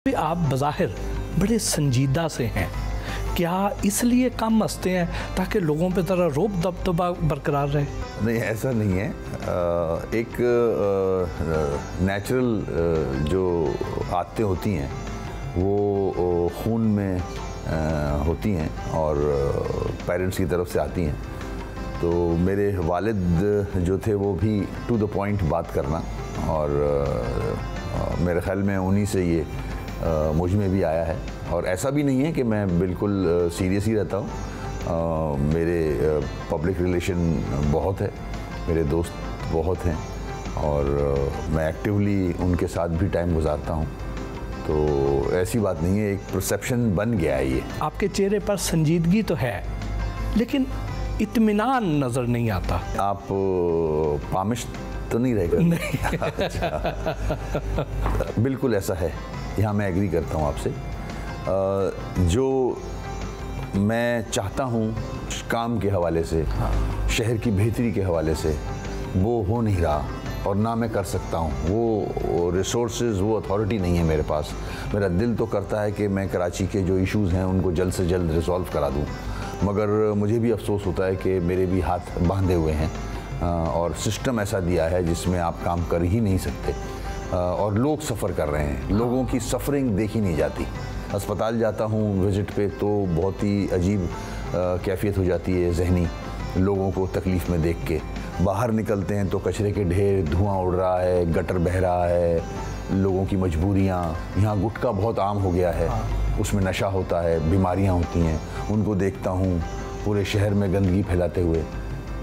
भी आप बज़ाहिर बड़े संजीदा से हैं, क्या इसलिए कम हंसते हैं ताकि लोगों पे तरह रोब दबदबा बरकरार रहे? नहीं, ऐसा नहीं है। एक नेचुरल जो आदतें होती हैं वो खून में होती हैं और पेरेंट्स की तरफ से आती हैं। तो मेरे वालिद जो थे वो भी टू द पॉइंट बात करना, और मेरे ख्याल में उन्हीं से ये मुझ में भी आया है। और ऐसा भी नहीं है कि मैं बिल्कुल सीरियस ही रहता हूँ। मेरे पब्लिक रिलेशन बहुत है, मेरे दोस्त बहुत हैं, और मैं एक्टिवली उनके साथ भी टाइम गुजारता हूँ। तो ऐसी बात नहीं है, एक परसेप्शन बन गया है ये। आपके चेहरे पर संजीदगी तो है लेकिन इत्मीनान नज़र नहीं आता। आप पामिश तो नहीं रहेगा? नहीं। अच्छा। बिल्कुल ऐसा है, यहाँ मैं एग्री करता हूँ आपसे। जो मैं चाहता हूँ काम के हवाले से, शहर की बेहतरी के हवाले से, वो हो नहीं रहा और ना मैं कर सकता हूँ। वो रिसोर्सेज, वो अथॉरिटी नहीं है मेरे पास। मेरा दिल तो करता है कि मैं कराची के जो इश्यूज़ हैं उनको जल्द से जल्द रिजॉल्व करा दूँ, मगर मुझे भी अफसोस होता है कि मेरे भी हाथ बांधे हुए हैं और सिस्टम ऐसा दिया है जिसमें आप काम कर ही नहीं सकते, और लोग सफ़र कर रहे हैं। लोगों की सफरिंग देखी नहीं जाती। अस्पताल जाता हूँ विज़िट पे तो बहुत ही अजीब कैफियत हो जाती है ज़हनी, लोगों को तकलीफ़ में देख के। बाहर निकलते हैं तो कचरे के ढेर, धुआं उड़ रहा है, गटर बह रहा है, लोगों की मजबूरियाँ। यहाँ गुटखा बहुत आम हो गया है, उसमें नशा होता है, बीमारियाँ होती हैं, उनको देखता हूँ पूरे शहर में गंदगी फैलाते हुए,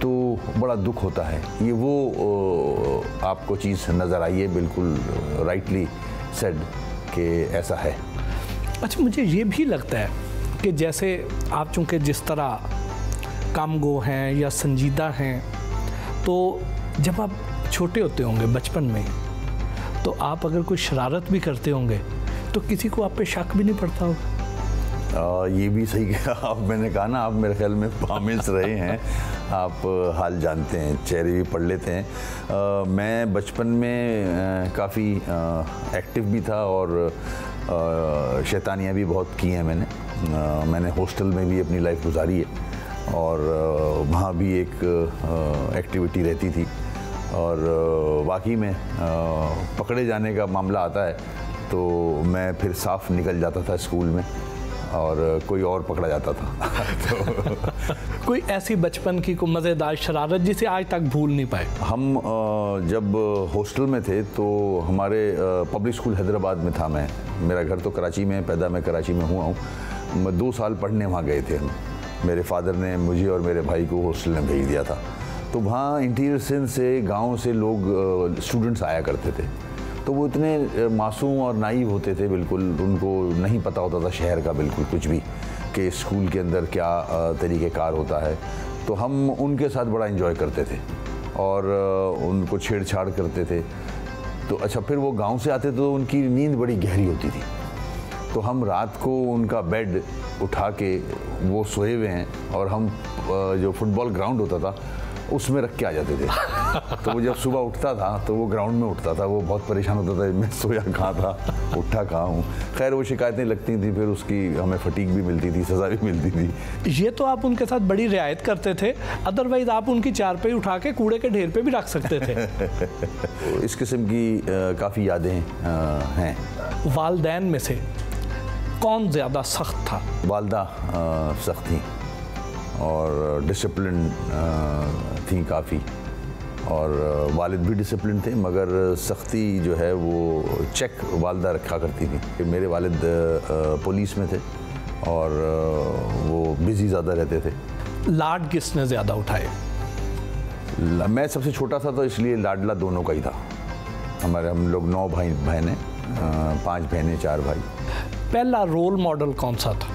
तो बड़ा दुख होता है। ये वो आपको चीज़ नज़र आई है, बिल्कुल राइटली सेड कि ऐसा है। अच्छा, मुझे ये भी लगता है कि जैसे आप चूँकि जिस तरह कामगो हैं या संजीदा हैं, तो जब आप छोटे होते होंगे बचपन में, तो आप अगर कोई शरारत भी करते होंगे तो किसी को आप पे शक भी नहीं पड़ता होगा? ये भी सही कहा आप। मैंने कहा ना, आप मेरे ख्याल में पामिश रहे हैं, आप हाल जानते हैं, चेहरे भी पढ़ लेते हैं। मैं बचपन में काफ़ी एक्टिव भी था और शैतानियाँ भी बहुत की हैं मैंने हॉस्टल में भी अपनी लाइफ गुजारी है, और वहाँ भी एक एक्टिविटी रहती थी। और वाकई में पकड़े जाने का मामला आता है तो मैं फिर साफ निकल जाता था स्कूल में और कोई और पकड़ा जाता था। तो कोई ऐसी बचपन की कोई मज़ेदार शरारत जिसे आज तक भूल नहीं पाए? हम जब हॉस्टल में थे तो हमारे पब्लिक स्कूल हैदराबाद में था। मेरा घर तो कराची में, पैदा मैं कराची में हुआ हूँ। 2 साल पढ़ने वहाँ गए थे हम। मेरे फादर ने मुझे और मेरे भाई को हॉस्टल में भेज दिया था। तो वहाँ इंटीरियर सिंध से, गाँव से लोग स्टूडेंट्स आया करते थे। तो वो इतने मासूम और नाइव होते थे, बिल्कुल उनको नहीं पता होता था शहर का बिल्कुल कुछ भी, कि स्कूल के अंदर क्या तरीक़ेकार होता है। तो हम उनके साथ बड़ा एंजॉय करते थे और उनको छेड़छाड़ करते थे। तो अच्छा, फिर वो गांव से आते तो उनकी नींद बड़ी गहरी होती थी, तो हम रात को उनका बेड उठा के, वो सोए हुए हैं और हम जो फुटबॉल ग्राउंड होता था उसमें रख के आ जाते थे। तो वो जब सुबह उठता था तो वो ग्राउंड में उठता था, वो बहुत परेशान होता था, मैं सोया कहाँ था, उठा कहाँ हूँ। खैर वो शिकायतें लगती थी, फिर उसकी हमें फटीक भी मिलती थी, सज़ा भी मिलती थी। ये तो आप उनके साथ बड़ी रियायत करते थे, अदरवाइज आप उनकी चारपाई उठा के कूड़े के ढेर पे भी रख सकते थे। इस किस्म की काफ़ी यादें हैं। वालदैन में से कौन ज़्यादा सख्त था? वालदा सख्त थी और डिसिप्लिन थी काफ़ी, और वालिद भी डिसिप्लिन थे, मगर सख्ती जो है वो चेक वालदा रखा करती थी। मेरे वालिद पुलिस में थे और वो बिज़ी ज़्यादा रहते थे। लाड किसने ज़्यादा उठाए? मैं सबसे छोटा था तो इसलिए लाडला दोनों का ही था। हम लोग 9 भाई बहनें, 5 बहनें 4 भाई। पहला रोल मॉडल कौन सा था?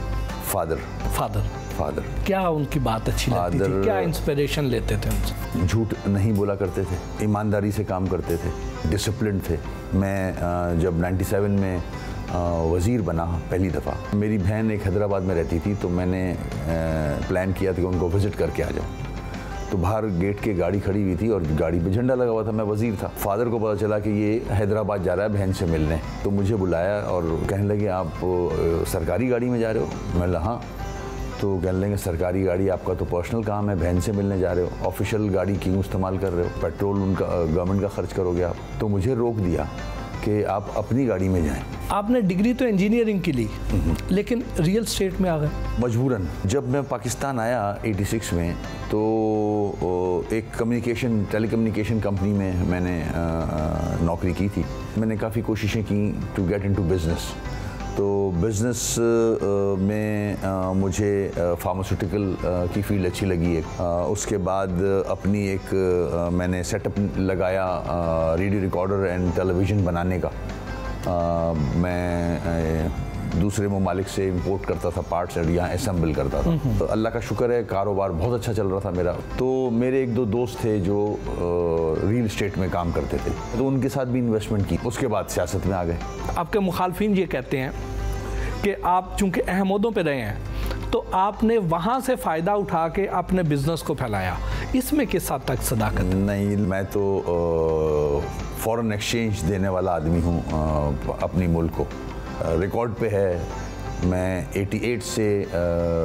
फादर। क्या उनकी बात अच्छी लगती थी? क्या इंस्पिरेशन लेते थे उनसे? झूठ नहीं बोला करते थे, ईमानदारी से काम करते थे, डिसिप्लिन थे। मैं जब 97 में वज़ीर बना पहली दफ़ा, मेरी बहन एक हैदराबाद में रहती थी, तो मैंने प्लान किया था कि उनको विज़िट करके आ जाऊँ। तो बाहर गेट के गाड़ी खड़ी हुई थी और गाड़ी पे झंडा लगा हुआ था, मैं वजीर था। फादर को पता चला कि ये हैदराबाद जा रहा है बहन से मिलने, तो मुझे बुलाया और कहने लगे आप सरकारी गाड़ी में जा रहे हो? मैं हाँ। तो कहने लगे सरकारी गाड़ी आपका तो पर्सनल काम है, बहन से मिलने जा रहे हो, ऑफिशियल गाड़ी क्यों इस्तेमाल कर रहे हो, पेट्रोल उनका गवर्नमेंट का खर्च करोगे आप। तो मुझे रोक दिया कि आप अपनी गाड़ी में जाएं। आपने डिग्री तो इंजीनियरिंग की ली, लेकिन रियल स्टेट में आ गए मजबूरन। जब मैं पाकिस्तान आया 86 में, तो एक टेलीकम्युनिकेशन कंपनी में मैंने नौकरी की थी। मैंने काफ़ी कोशिशें की टू गेट इनटू बिज़नेस। तो बिज़नेस में मुझे फार्मास्यूटिकल की फील्ड अच्छी लगी एक। उसके बाद अपनी एक मैंने सेटअप लगाया रेडियो रिकॉर्डर एंड टेलीविज़न बनाने का। मैं दूसरे ममालिक से इंपोर्ट करता था पार्ट्स और यहाँ असेंबल करता था। तो अल्लाह का शुक्र है कारोबार बहुत अच्छा चल रहा था मेरा। तो मेरे एक दो दोस्त थे जो रियल एस्टेट में काम करते थे, तो उनके साथ भी इन्वेस्टमेंट की। उसके बाद सियासत में आ गए। आपके मुखालफिन ये कहते हैं कि आप चूंकि अहम ओहदों पे रहे हैं, तो आपने वहाँ से फ़ायदा उठा के अपने बिजनेस को फैलाया। इसमें किस हद तक सदाकत? नहीं, मैं तो फॉरेन एक्सचेंज देने वाला आदमी हूँ अपनी मुल्क को। रिकॉर्ड पे है मैं 88 से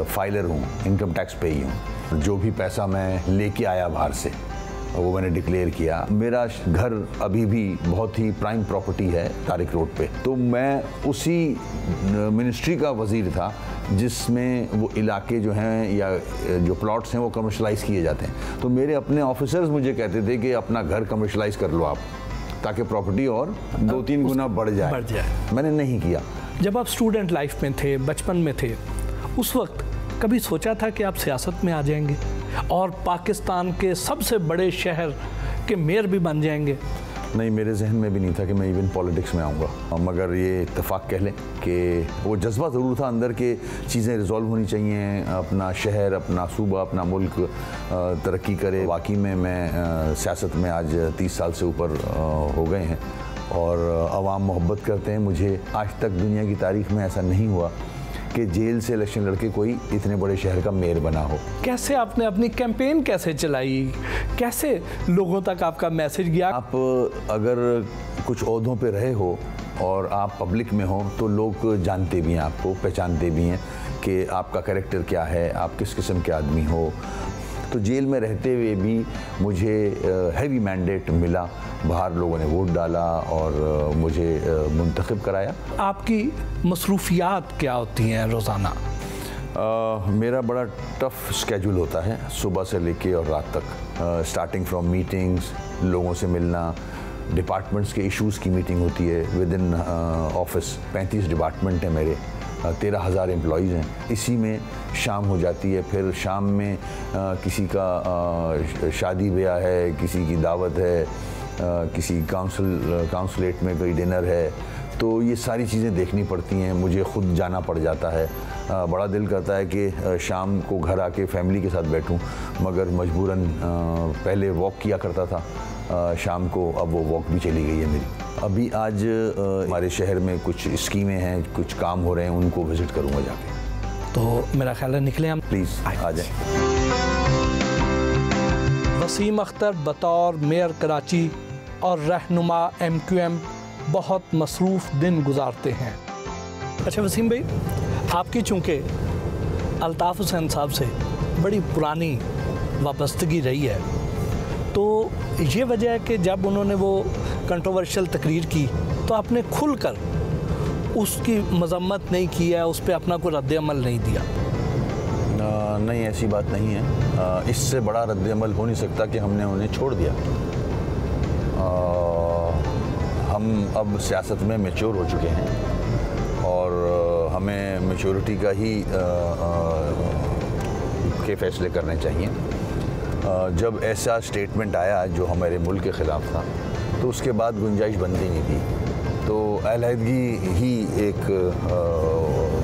फाइलर हूँ, इनकम टैक्स पे ही हूँ। जो भी पैसा मैं लेके आया बाहर से वो मैंने डिक्लेयर किया। मेरा घर अभी भी बहुत ही प्राइम प्रॉपर्टी है तारिक रोड पे। तो मैं उसी मिनिस्ट्री का वज़ीर था जिसमें वो इलाके जो हैं या जो प्लॉट्स हैं वो कमर्शलाइज़ किए जाते हैं। तो मेरे अपने ऑफिसर्स मुझे कहते थे कि अपना घर कमर्शलाइज़ कर लो आप, ताकि प्रॉपर्टी और 2-3 गुना बढ़ जाए। मैंने नहीं किया। जब आप स्टूडेंट लाइफ में थे, बचपन में थे, उस वक्त कभी सोचा था कि आप सियासत में आ जाएंगे और पाकिस्तान के सबसे बड़े शहर के मेयर भी बन जाएंगे? नहीं, मेरे जहन में भी नहीं था कि मैं इवन पॉलिटिक्स में आऊँगा। मगर ये इत्तेफाक कह लें कि वो जज्बा ज़रूर था अंदर के चीज़ें रिजॉल्व होनी चाहिए, अपना शहर, अपना सूबा, अपना मुल्क तरक्की करे। वाकई में मैं सियासत में आज 30 साल से ऊपर हो गए हैं और अवाम मोहब्बत करते हैं मुझे। आज तक दुनिया की तारीख में ऐसा नहीं हुआ कि जेल से इलेक्शन लड़के कोई इतने बड़े शहर का मेयर बना हो। कैसे आपने अपनी कैंपेन कैसे चलाई, कैसे लोगों तक आपका मैसेज गया? आप अगर कुछ ओहदों पे रहे हो और आप पब्लिक में हो तो लोग जानते भी हैं, आपको पहचानते भी हैं कि आपका कैरेक्टर क्या है, आप किस किस्म के आदमी हो। तो जेल में रहते हुए भी मुझे हैवी मैंडेट मिला, बाहर लोगों ने वोट डाला और मुझे मुंतखब कराया। आपकी मसरूफियात क्या होती हैं रोज़ाना? मेरा बड़ा टफ स्केड्यूल होता है, सुबह से लेके और रात तक। स्टार्टिंग फ्रॉम मीटिंग्स, लोगों से मिलना, डिपार्टमेंट्स के इश्यूज़ की मीटिंग होती है विद इन ऑफिस। 35 डिपार्टमेंट हैं मेरे, 13,000 एम्प्लॉइज़ हैं। इसी में शाम हो जाती है। फिर शाम में किसी का शादी ब्याह है, किसी की दावत है, किसी काउंसलेट में कोई डिनर है, तो ये सारी चीज़ें देखनी पड़ती हैं। मुझे ख़ुद जाना पड़ जाता है। बड़ा दिल करता है कि शाम को घर आके फैमिली के साथ बैठूं, मगर मजबूरन पहले वॉक किया करता था शाम को, अब वो वॉक भी चली गई है मेरी। अभी आज हमारे शहर में कुछ स्कीमें हैं, कुछ काम हो रहे हैं, उनको विज़िट करूँगा जाके। तो मेरा ख्याल है निकले हम। प्लीज़ आ जाएं। वसीम अख्तर बतौर मेयर कराची और रहनुमा MQM बहुत मसरूफ़ दिन गुजारते हैं। अच्छा वसीम भाई, आपकी चूँकि अल्ताफ़ हुसैन साहब से बड़ी पुरानी वाबस्तगी रही है, तो ये वजह है कि जब उन्होंने वो कंट्रोवर्शियल तकरीर की तो आपने खुलकर उसकी मजम्मत नहीं की है, उस पर अपना कोई रद्द-ए-अमल नहीं दिया? नहीं, ऐसी बात नहीं है। इससे बड़ा रद्द-ए-अमल हो नहीं सकता कि हमने उन्हें छोड़ दिया। हम अब सियासत में मैच्योर हो चुके हैं और हमें मैच्योरिटी का ही के फैसले करने चाहिए। जब ऐसा स्टेटमेंट आया जो हमारे मुल्क के ख़िलाफ़ था, तो उसके बाद गुंजाइश बनती नहीं थी। तो अलहदगी ही एक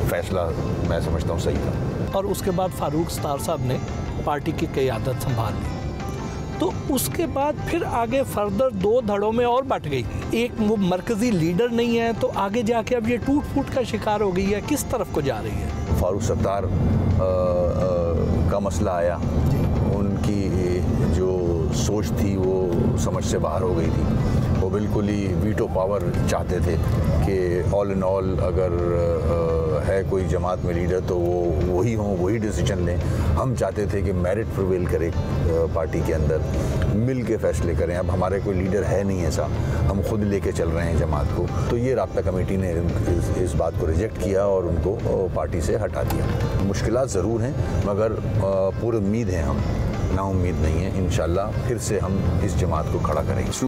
फ़ैसला मैं समझता हूँ सही था। और उसके बाद फ़ारूक सत्तार साहब ने पार्टी की क़यादत संभाल ली, तो उसके बाद फिर आगे फर्दर 2 धड़ों में और बट गई। एक वो मरकज़ी लीडर नहीं है, तो आगे जाके अब ये टूट फूट का शिकार हो गई है। किस तरफ को जा रही है? फ़ारूक सत्तार का मसला आया, की जो सोच थी वो समझ से बाहर हो गई थी। वो बिल्कुल ही वीटो पावर चाहते थे कि ऑल इन ऑल अगर है कोई जमात में लीडर तो वो वही हों, वही डिसीजन लें। हम चाहते थे कि मेरिट प्रिवेल करे पार्टी के अंदर, मिल के फैसले करें। अब हमारे कोई लीडर है नहीं ऐसा, हम खुद लेके चल रहे हैं जमात को। तो ये राब्ता कमेटी ने इस बात को रिजेक्ट किया और उनको पार्टी से हटा दिया। मुश्किलात ज़रूर हैं मगर पूरी उम्मीद है, हम नाउम्मीद नहीं है। इंशाल्लाह फिर से हम इस जमात को खड़ा करेंगे।